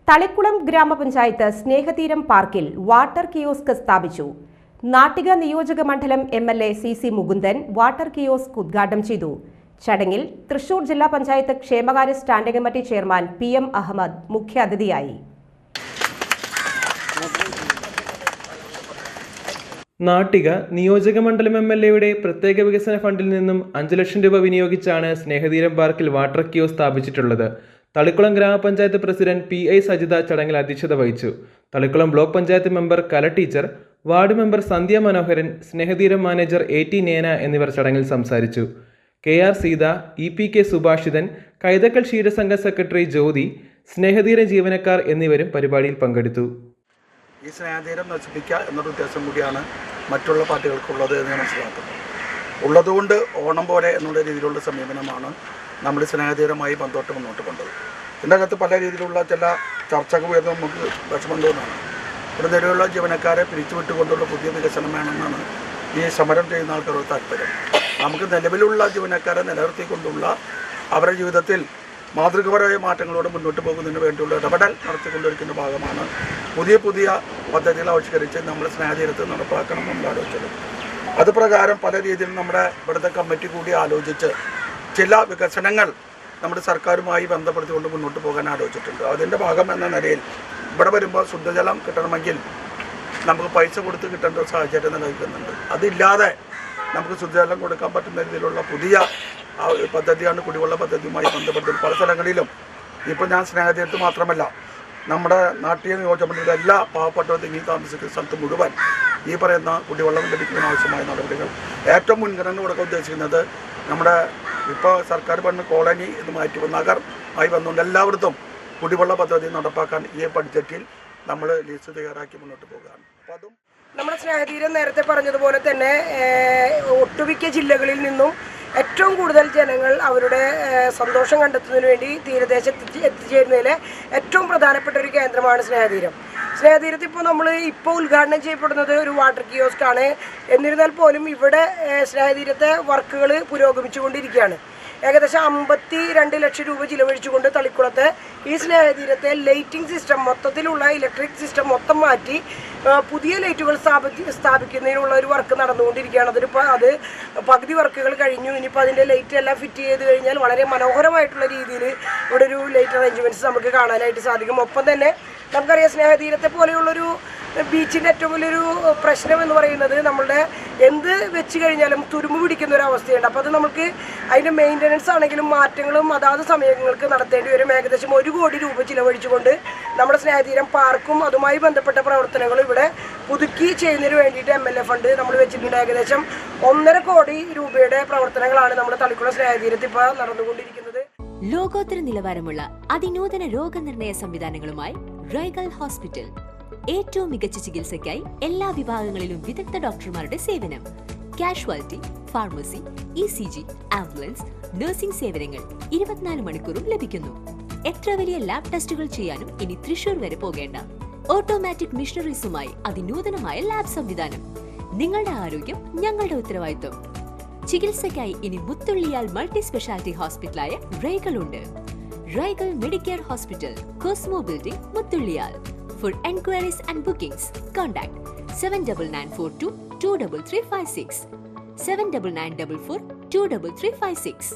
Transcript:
തളിക്കുളം ഗ്രാമപഞ്ചായത്ത് സ്നേഹതീരം പാർക്കിൽ water kiosk സ്ഥാപിച്ചു. നാട്ടിക നിയോജക മണ്ഡലം MLA CC Mukundan water kiosk ഉദ്ഘാടനം ചെയ്തു. ചടങ്ങിൽ തൃശൂർ ജില്ലാ പഞ്ചായത്ത് ക്ഷേമകാര്യ standing committee chairman PM Ahammed മുഖ്യാതിഥിയായി. നാട്ടിക നിയോജക മണ്ഡലം MLAയുടെ പ്രത്യേക വികസന ഫണ്ടിൽ നിന്നും 5 ലക്ഷം രൂപ വിനിയോഗിച്ചാണ് സ്നേഹതീരം പാർക്കിൽ വാട്ടർ കിയോസ്ക് സ്ഥാപിച്ചിട്ടുള്ളത്. തളിക്കുളം ഗ്രാമപഞ്ചായത്ത് പ്രസിഡന്റ് PI സജിത ചടങ്ങിൽ അധ്യക്ഷത വഹിച്ചു. Thalikkulam block panchayat member Kala teacher, ward member Sandhya Manoharan, Snehatheeram manager AT Nena എന്നിവർ ചടങ്ങിൽ സംസാരിച്ചു. KR സീത, EPK സുഭാഷിതൻ, കൈതക്കൽ ക്ഷീരസംഘ സെക്രട്ടറി ജ്യോതി, സ്നേഹതീരം ജീവനക്കാർ എന്നിവരും പരിപാടിയിൽ പങ്കെടുത്തു. ഈ സ്നേഹതീരം നശിപ്പിക്കുക എന്നൊരു ഉദ്ദേശം കൂടിയാണ് മറ്റുള്ള പാർട്ടികൾക്കുള്ളത് എന്ന് ഞാൻ മനസ്സിലാക്കുന്നത്. ഉള്ളതുകൊണ്ട് ഓണം പോലെ എന്നുള്ള രീതിയിലുള്ള സമീപനമാണ് നമ്മൾ സ്നേഹതീരമായി ബന്ധപ്പെട്ട് മുന്നോട്ട് കൊണ്ടത്. ഇതിൻ്റെ അകത്ത് പല രീതിയിലുള്ള ചില ചർച്ചകൾ ഉയർന്ന് നമുക്ക് വിഷമം തോന്നുന്നു. ഇവിടെ നിലവിലുള്ള ജീവനക്കാരെ പിരിച്ചുവിട്ടുകൊണ്ടുള്ള പുതിയ വികസനം വേണമെന്നാണ് ഈ സമരം ചെയ്യുന്ന ആൾക്കാരുടെ താല്പര്യം. നമുക്ക് നിലവിലുള്ള ജീവനക്കാരെ നിലനിർത്തിക്കൊണ്ടുള്ള അവരുടെ ജീവിതത്തിൽ മാതൃകപരമായ മാറ്റങ്ങളോട് മുന്നോട്ട് പോകുന്നതിന് വേണ്ടിയുള്ള ഇടപെടൽ നടത്തിക്കൊണ്ടിരിക്കുന്ന ഭാഗമാണ് പുതിയ പദ്ധതികൾ ആവിഷ്കരിച്ച് നമ്മൾ സ്നേഹതീരത്ത് നടപ്പാക്കണം നമ്മൾ ആലോചിച്ചത്. അതുപ്രകാരം പല രീതിയിലും നമ്മുടെ ഇവിടുത്തെ കമ്മിറ്റി കൂടി ആലോചിച്ച് ചില വികസനങ്ങൾ നമ്മുടെ സർക്കാരുമായി ബന്ധപ്പെടുത്തിക്കൊണ്ട് മുന്നോട്ട് പോകാൻ ആലോചിച്ചിട്ടുണ്ട്. അതിൻ്റെ ഭാഗം എന്ന നിലയിൽ ഇവിടെ വരുമ്പോൾ ശുദ്ധജലം കിട്ടണമെങ്കിൽ നമുക്ക് പൈസ കൊടുത്ത് കിട്ടേണ്ട ഒരു സാഹചര്യം നിലനിൽക്കുന്നുണ്ട്. അതില്ലാതെ നമുക്ക് ശുദ്ധജലം കൊടുക്കാൻ പറ്റുന്ന രീതിയിലുള്ള പുതിയ പദ്ധതിയാണ് കുടിവെള്ള പദ്ധതിയുമായി ബന്ധപ്പെടുത്തി പല സ്ഥലങ്ങളിലും. ഇപ്പോൾ ഞാൻ സ്നേഹതീരത്ത് മാത്രമല്ല, നമ്മുടെ നാട്ടിക നിയോജകമണ്ഡലത്തിലെ എല്ലാ പാവപ്പെട്ടവർ തിങ്ങി താമസിക്കുന്ന സ്ഥലത്ത് മുഴുവൻ ഈ പറയുന്ന കുടിവെള്ളം ലഭിക്കുന്നതിന് ആവശ്യമായ നടപടികൾ ഏറ്റവും മുൻഗണന കൊടുക്കാൻ ഉദ്ദേശിക്കുന്നത് നമ്മുടെ ഇപ്പോൾ സർക്കാർ പറഞ്ഞ കോളനി എന്ന് മാറ്റി നഗർ ആയി വന്നുകൊണ്ട് എല്ലായിടത്തും കുടിവെള്ള പദ്ധതി നടപ്പാക്കാൻ ഈ ബഡ്ജറ്റിൽ നമ്മൾ ലിസ്റ്റ് തയ്യാറാക്കി മുന്നോട്ട് പോകുകയാണ്. അപ്പോൾ അതും നമ്മുടെ സ്നേഹതീരം നേരത്തെ പറഞ്ഞതുപോലെ തന്നെ ഒട്ടുമിക്ക ജില്ലകളിൽ നിന്നും ഏറ്റവും കൂടുതൽ ജനങ്ങൾ അവരുടെ സന്തോഷം കണ്ടെത്തുന്നതിന് വേണ്ടി തീരദേശത്ത് എത്തിച്ചേരുന്നതിലെ ഏറ്റവും പ്രധാനപ്പെട്ട ഒരു കേന്ദ്രമാണ് സ്നേഹതീരം. സ്നേഹതീരത്ത് നമ്മൾ ഉദ്ഘാടനം ചെയ്യപ്പെടുന്നത് ഒരു വാട്ടർ കിയോസ്ക് ആണ്. എന്നിരുന്നാൽ പോലും ഇവിടെ സ്നേഹതീരത്തെ വർക്കുകൾ പുരോഗമിച്ചുകൊണ്ടിരിക്കുകയാണ്. ഏകദേശം 52 ലക്ഷം രൂപ ചിലവഴിച്ചുകൊണ്ട് തളിക്കുളത്തെ ഈ സ്നേഹതീരത്തെ ലൈറ്റിംഗ് സിസ്റ്റം മൊത്തത്തിലുള്ള ഇലക്ട്രിക് സിസ്റ്റം മൊത്തം മാറ്റി പുതിയ ലൈറ്റുകൾ സ്ഥാപിക്കുന്നതിനുള്ള ഒരു വർക്ക് നടന്നുകൊണ്ടിരിക്കുകയാണ്. അത് പകുതി വർക്കുകൾ കഴിഞ്ഞു. ഇനിയിപ്പോൾ അതിൻ്റെ ലൈറ്റ് എല്ലാം ഫിറ്റ് ചെയ്ത് കഴിഞ്ഞാൽ വളരെ മനോഹരമായിട്ടുള്ള രീതിയിൽ ഇവിടെ ഒരു ലൈറ്റ് അറേഞ്ച്മെൻറ്റ്സ് നമുക്ക് കാണാനായിട്ട് സാധിക്കും. ഒപ്പം തന്നെ നമുക്കറിയാം സ്നേഹതീരത്തെ പോലെയുള്ളൊരു ബീച്ചിൻ്റെ ഏറ്റവും വലിയൊരു പ്രശ്നം എന്ന് പറയുന്നത് നമ്മളുടെ എന്ത് വെച്ച് കഴിഞ്ഞാലും തുരുമ്പ് പിടിക്കുന്ന ഒരു അവസ്ഥയുണ്ട്. അപ്പോൾ അത് നമുക്ക് അതിൻ്റെ മെയിൻ്റനൻസ് ആണെങ്കിലും മാറ്റങ്ങളും അതാത് സമയങ്ങൾക്ക് നടത്തേണ്ടി വരും. ഏകദേശം 1 കോടി രൂപ ചിലവഴിച്ചുകൊണ്ട് നമ്മുടെ സ്നേഹതീരം പാർക്കും അതുമായി ബന്ധപ്പെട്ട പ്രവർത്തനങ്ങളും ഇവിടെ പുതുക്കി ചെയ്യുന്നതിന് വേണ്ടിയിട്ട് MLA ഫണ്ട് നമ്മൾ വെച്ചിട്ടുണ്ട്. ഏകദേശം 1.5 കോടി രൂപയുടെ പ്രവർത്തനങ്ങളാണ് നമ്മുടെ തളിക്കുളം സ്നേഹതീരത്ത് ഇപ്പോൾ നടന്നുകൊണ്ടിരിക്കുന്നത്. ലോകോത്തര നിലവാരമുള്ള അതിനൂതന രോഗനിർണയ സംവിധാനങ്ങളുമായി റൈഗൽ ഹോസ്പിറ്റൽ. ഏറ്റവും മികച്ച ചികിത്സയ്ക്കായി എല്ലാ വിഭാഗങ്ങളിലും വിദഗ്ധ ഡോക്ടർമാരുടെ സേവനം. Casualty, pharmacy, ECG, ambulance, nursing സേവനങ്ങൾ 24 മണിക്കൂറും ലഭിക്കുന്നു. എത്ര വലിയ ലാബ് ടെസ്റ്റുകൾ ചെയ്യാനും ഇനി തൃശൂർ വരെ പോകേണ്ട. ഓട്ടോമാറ്റിക് മിഷനറീസുമായി അതിനൂതനമായ ലാബ് സംവിധാനം. നിങ്ങളുടെ ആരോഗ്യം ഞങ്ങളുടെ ഉത്തരവാദിത്വം. ചികിത്സയ്ക്കായി ഇനി മുത്തുള്ളിയാൽ മൾട്ടി സ്പെഷ്യാലിറ്റി ഹോസ്പിറ്റലായ റൈഗൽ ഉണ്ട്. Raigal medicare hospital, cosmo building, Muthulliyal. For enquiries and bookings, contact 7994223356, 7994423356.